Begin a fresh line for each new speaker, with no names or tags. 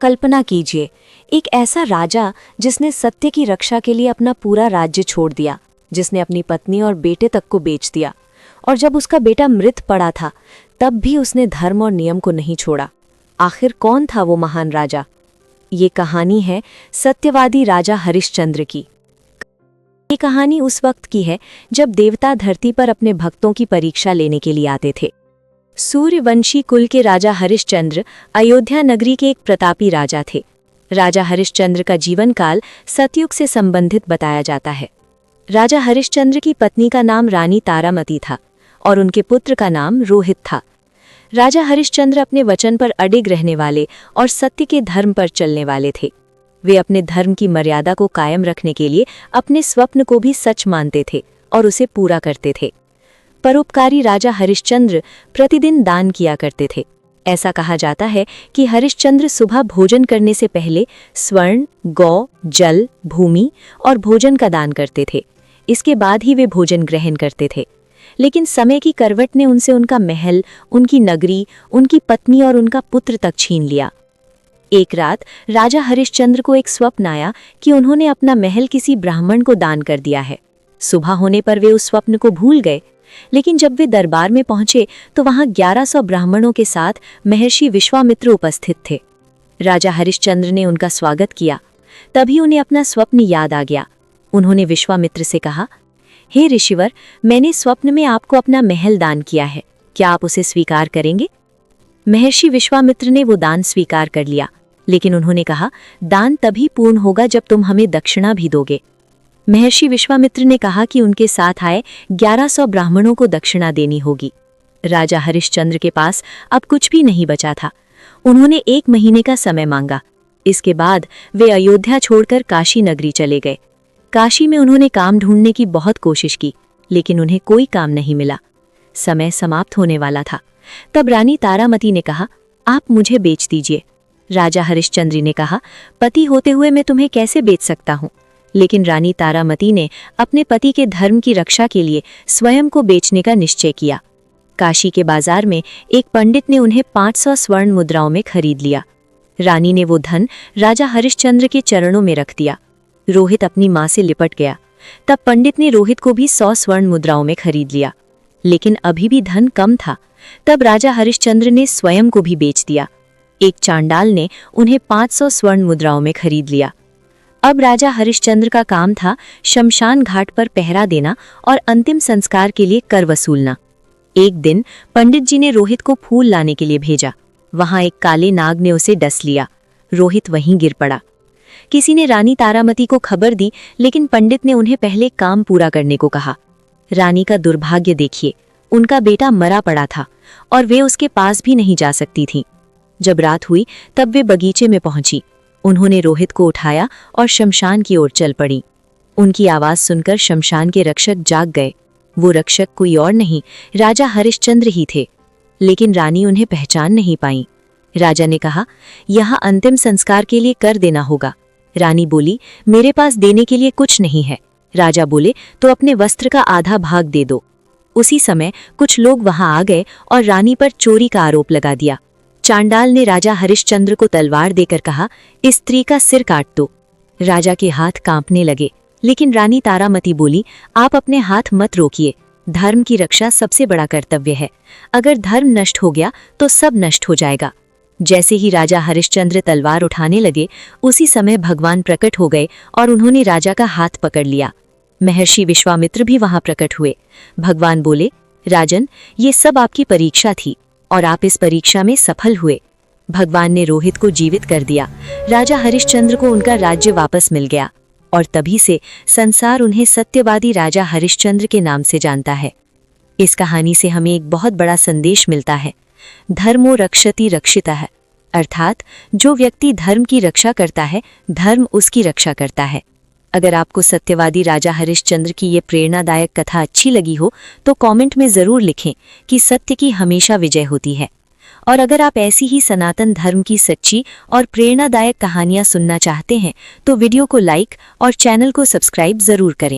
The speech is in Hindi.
कल्पना कीजिए, एक ऐसा राजा जिसने सत्य की रक्षा के लिए अपना पूरा राज्य छोड़ दिया, जिसने अपनी पत्नी और बेटे तक को बेच दिया, और जब उसका बेटा मृत पड़ा था तब भी उसने धर्म और नियम को नहीं छोड़ा। आखिर कौन था वो महान राजा? ये कहानी है सत्यवादी राजा हरिश्चंद्र की। ये कहानी उस वक्त की है जब देवता धरती पर अपने भक्तों की परीक्षा लेने के लिए आते थे। सूर्यवंशी कुल के राजा हरिश्चंद्र अयोध्या नगरी के एक प्रतापी राजा थे। राजा हरिश्चंद्र का जीवन काल सतयुग से संबंधित बताया जाता है। राजा हरिश्चंद्र की पत्नी का नाम रानी तारामती था और उनके पुत्र का नाम रोहित था। राजा हरिश्चंद्र अपने वचन पर अडिग रहने वाले और सत्य के धर्म पर चलने वाले थे। वे अपने धर्म की मर्यादा को कायम रखने के लिए अपने स्वप्न को भी सच मानते थे और उसे पूरा करते थे। परोपकारी राजा हरिश्चंद्र प्रतिदिन दान किया करते थे। ऐसा कहा जाता है कि हरिश्चंद्र सुबह भोजन करने से पहले स्वर्ण, गौ, जल, भूमि और भोजन का दान करते थे। इसके बाद ही वे भोजन ग्रहण करते थे। लेकिन समय की करवट ने उनसे उनका महल, उनकी नगरी, उनकी पत्नी और उनका पुत्र तक छीन लिया। एक रात राजा हरिश्चंद्र को एक स्वप्न आया कि उन्होंने अपना महल किसी ब्राह्मण को दान कर दिया है। सुबह होने पर वे उस स्वप्न को भूल गए, लेकिन जब वे दरबार में पहुंचे तो वहां 1100 ब्राह्मणों के साथ महर्षि विश्वामित्र उपस्थित थे। राजा हरिश्चंद्र ने उनका स्वागत किया। तभी उन्हें अपना स्वप्न याद आ गया। उन्होंने विश्वामित्र से कहा, हे ऋषिवर, मैंने स्वप्न में आपको अपना महल दान किया है, क्या आप उसे स्वीकार करेंगे? महर्षि विश्वामित्र ने वो दान स्वीकार कर लिया, लेकिन उन्होंने कहा, दान तभी पूर्ण होगा जब तुम हमें दक्षिणा भी दोगे। महर्षि विश्वामित्र ने कहा कि उनके साथ आए 1100 ब्राह्मणों को दक्षिणा देनी होगी। राजा हरिश्चंद्र के पास अब कुछ भी नहीं बचा था। उन्होंने 1 महीने का समय मांगा। इसके बाद वे अयोध्या छोड़कर काशी नगरी चले गए। काशी में उन्होंने काम ढूंढने की बहुत कोशिश की, लेकिन उन्हें कोई काम नहीं मिला। समय समाप्त होने वाला था। तब रानी तारामती ने कहा, आप मुझे बेच दीजिए। राजा हरिश्चंद्र ने कहा, पति होते हुए मैं तुम्हें कैसे बेच सकता हूँ? लेकिन रानी तारामती ने अपने पति के धर्म की रक्षा के लिए स्वयं को बेचने का निश्चय किया। काशी के बाजार में एक पंडित ने उन्हें 500 स्वर्ण मुद्राओं में खरीद लिया। रानी ने वो धन राजा हरिश्चंद्र के चरणों में रख दिया। रोहित अपनी मां से लिपट गया। तब पंडित ने रोहित को भी 100 स्वर्ण मुद्राओं में खरीद लिया, लेकिन अभी भी धन कम था। तब राजा हरिश्चंद्र ने स्वयं को भी बेच दिया। एक चांडाल ने उन्हें 500 स्वर्ण मुद्राओं में खरीद लिया। अब राजा हरिश्चंद्र का काम था शमशान घाट पर पहरा देना और अंतिम संस्कार के लिए कर वसूलना। एक दिन पंडित जी ने रोहित को फूल लाने के लिए भेजा। वहां एक काले नाग ने उसे डस लिया। रोहित वहीं गिर पड़ा। किसी ने रानी तारामती को खबर दी, लेकिन पंडित ने उन्हें पहले काम पूरा करने को कहा। रानी का दुर्भाग्य देखिए, उनका बेटा मरा पड़ा था और वे उसके पास भी नहीं जा सकती थीं। जब रात हुई तब वे बगीचे में पहुंची। उन्होंने रोहित को उठाया और शमशान की ओर चल पड़ी। उनकी आवाज सुनकर शमशान के रक्षक जाग गए। वो रक्षक कोई और नहीं, राजा हरिश्चंद्र ही थे। लेकिन रानी उन्हें पहचान नहीं पाई। राजा ने कहा, यहाँ अंतिम संस्कार के लिए कर देना होगा। रानी बोली, मेरे पास देने के लिए कुछ नहीं है। राजा बोले, तो अपने वस्त्र का आधा भाग दे दो। उसी समय कुछ लोग वहां आ गए और रानी पर चोरी का आरोप लगा दिया। चांडाल ने राजा हरिश्चंद्र को तलवार देकर कहा, इस स्त्री का सिर काट दो। राजा के हाथ कांपने लगे, लेकिन रानी तारामती बोली, आप अपने हाथ मत रोकिए। धर्म की रक्षा सबसे बड़ा कर्तव्य है। अगर धर्म नष्ट हो गया तो सब नष्ट हो जाएगा। जैसे ही राजा हरिश्चंद्र तलवार उठाने लगे, उसी समय भगवान प्रकट हो गए और उन्होंने राजा का हाथ पकड़ लिया। महर्षि विश्वामित्र भी वहां प्रकट हुए। भगवान बोले, राजन, ये सब आपकी परीक्षा थी और आप इस परीक्षा में सफल हुए। भगवान ने रोहित को जीवित कर दिया। राजा हरिश्चंद्र को उनका राज्य वापस मिल गया और तभी से संसार उन्हें सत्यवादी राजा हरिश्चंद्र के नाम से जानता है। इस कहानी से हमें एक बहुत बड़ा संदेश मिलता है, धर्मो रक्षति रक्षितः, अर्थात जो व्यक्ति धर्म की रक्षा करता है, धर्म उसकी रक्षा करता है। अगर आपको सत्यवादी राजा हरिश्चंद्र की ये प्रेरणादायक कथा अच्छी लगी हो तो कमेंट में ज़रूर लिखें कि सत्य की हमेशा विजय होती है। और अगर आप ऐसी ही सनातन धर्म की सच्ची और प्रेरणादायक कहानियाँ सुनना चाहते हैं तो वीडियो को लाइक और चैनल को सब्सक्राइब ज़रूर करें।